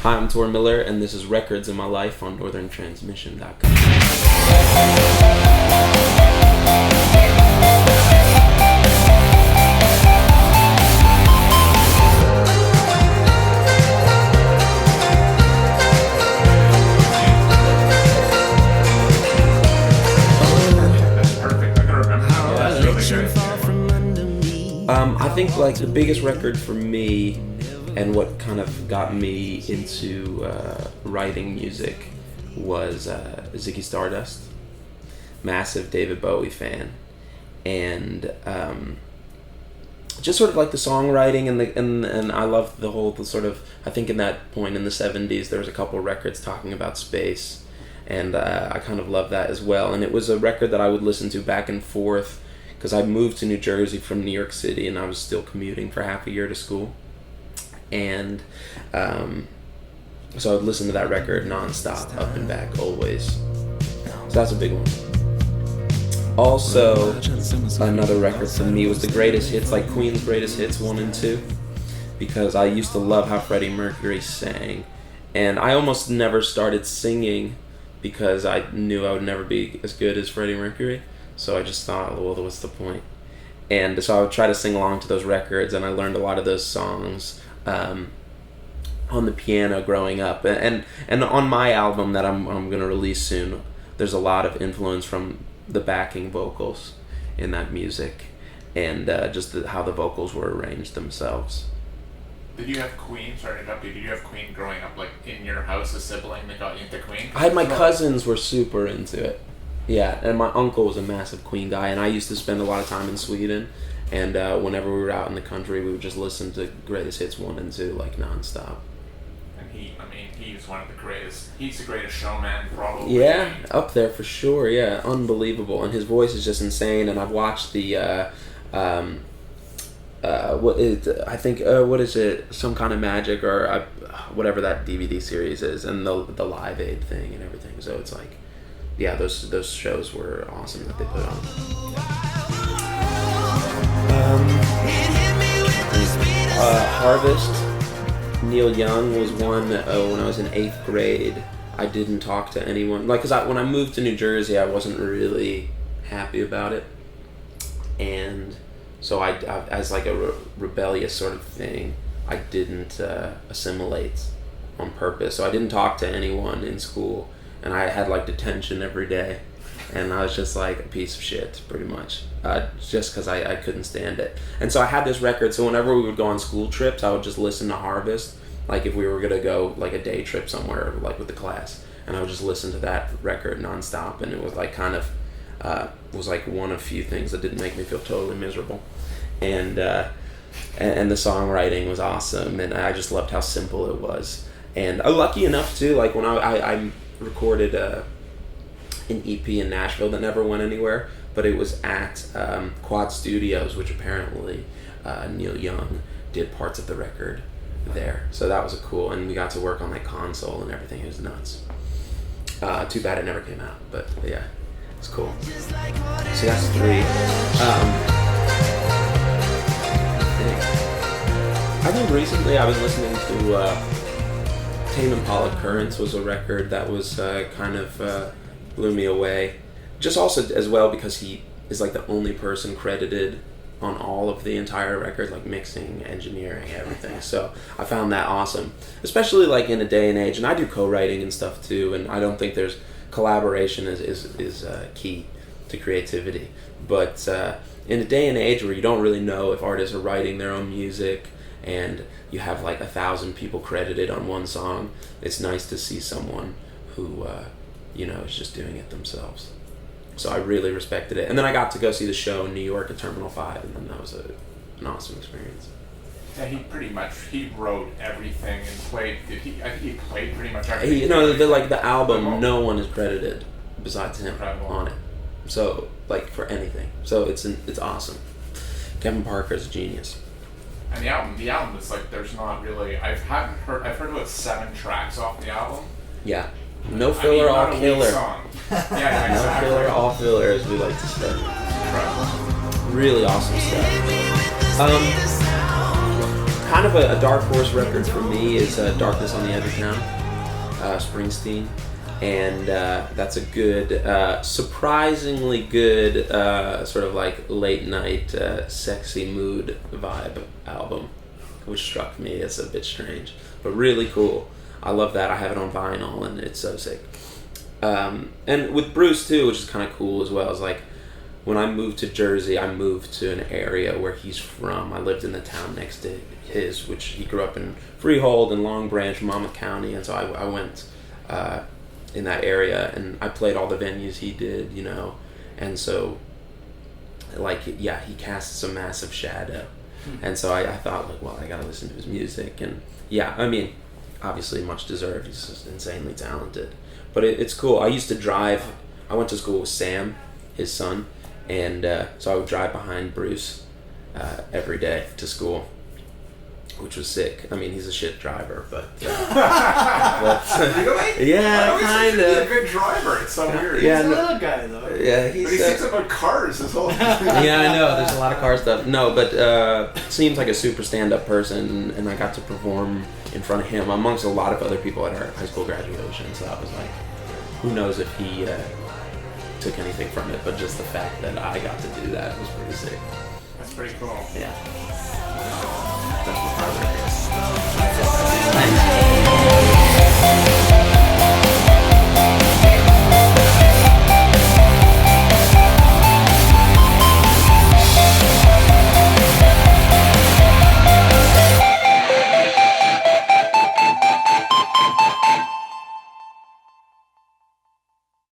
Hi, I'm Tor Miller, and this is Records in My Life on northerntransmission.com. I think like the biggest record for me and what kind of got me into writing music was Ziggy Stardust. Massive David Bowie fan, and just sort of like the songwriting and I love the sort of, I think in that point in the 70s there was a couple of records talking about space, and I kind of love that as well. And it was a record that I would listen to back and forth because I moved to New Jersey from New York City and I was still commuting for half a year to school. And so I would listen to that record nonstop, up and back, always. So that's a big one. Also, another record for me was the greatest hits, like Queen's greatest hits 1 and 2, because I used to love how Freddie Mercury sang. And I almost never started singing because I knew I would never be as good as Freddie Mercury. So I just thought, well, what's the point? And so I would try to sing along to those records, and I learned a lot of those songs on the piano growing up. And on my album that I'm going to release soon, there's a lot of influence from the backing vocals in that music, and just how the vocals were arranged themselves. Did you have Queen? Sorry to interrupt you. Did you have Queen growing up, like in your house, a sibling that got you into Queen? I had my cousins were super into it. Yeah, and my uncle was a massive Queen guy, and I used to spend a lot of time in Sweden, and whenever we were out in the country, we would just listen to Greatest Hits 1 and 2, like, nonstop. And he's one of the greatest, he's the greatest showman, probably. Yeah, up there for sure, yeah, unbelievable, and his voice is just insane, and I've watched the, what is it, Some Kind of Magic, or whatever that DVD series is, and the Live Aid thing and everything, so it's like, yeah, those shows were awesome that they put on. Harvest, Neil Young was one. When I was in 8th grade, I didn't talk to anyone. Like, cause when I moved to New Jersey, I wasn't really happy about it, and so I as like a rebellious sort of thing, I didn't assimilate on purpose. So I didn't talk to anyone in school. And I had like detention every day, and I was just like a piece of shit, pretty much, just because I couldn't stand it. And so I had this record, so whenever we would go on school trips, I would just listen to Harvest, like if we were gonna go like a day trip somewhere, like with the class, and I would just listen to that record nonstop, and it was like kind of, was like one of few things that didn't make me feel totally miserable. And the songwriting was awesome, and I just loved how simple it was. And lucky enough too, like when I recorded an EP in Nashville that never went anywhere, but it was at Quad Studios, which apparently Neil Young did parts of the record there. So that was cool, and we got to work on that console and everything. It was nuts. Too bad it never came out, but yeah, it's cool. So that's 3. I think recently I was listening to Tame Impala Currents was a record that was kind of blew me away. Just also as well because he is like the only person credited on all of the entire record, like mixing, engineering, everything. So I found that awesome, especially like in a day and age. And I do co-writing and stuff too, and I don't think there's collaboration is key to creativity. But in a day and age where you don't really know if artists are writing their own music, and you have like 1,000 people credited on one song, it's nice to see someone who, is just doing it themselves. So I really respected it. And then I got to go see the show in New York at Terminal 5, and then that was an awesome experience. Yeah, he wrote everything and played, he played pretty much everything. The album, no one is credited besides him on it. So, like, for anything. So it's awesome. Kevin Parker's a genius. And the album is like, there's not really, I've heard about 7 tracks off the album. Yeah. No filler, all killer. Yeah, exactly. No filler, all filler, as we like to say. Right. Really awesome stuff. kind of a dark horse record for me is Darkness on the Edge of Town, Springsteen. And that's a good, surprisingly good, sort of like late night, sexy mood vibe album, which struck me as a bit strange, but really cool. I love that. I have it on vinyl, and it's so sick. And with Bruce too, which is kind of cool as well, is like when I moved to Jersey, I moved to an area where he's from. I lived in the town next to his, which he grew up in Freehold and Long Branch, Monmouth County, and so I went in that area, and I played all the venues he did, you know, and so like, yeah, he casts a massive shadow. And so I thought, like, well, I gotta listen to his music. And yeah, I mean, obviously much deserved. He's just insanely talented. But it's cool. I used to drive, I went to school with Sam, his son, and so I would drive behind Bruce every day to school, which was sick. I mean, he's a shit driver, but really? Yeah, kind He's a of. good driver. It's so weird. Yeah, He's a little guy, though. Yeah, But he thinks about cars his whole Yeah, I know. There's a lot of car stuff. No, but seems like a super stand-up person, and I got to perform in front of him amongst a lot of other people at our high school graduation. So I was like, who knows if he took anything from it, but just the fact that I got to do that was pretty sick. That's pretty cool. Yeah. That's my favorite. Thanks.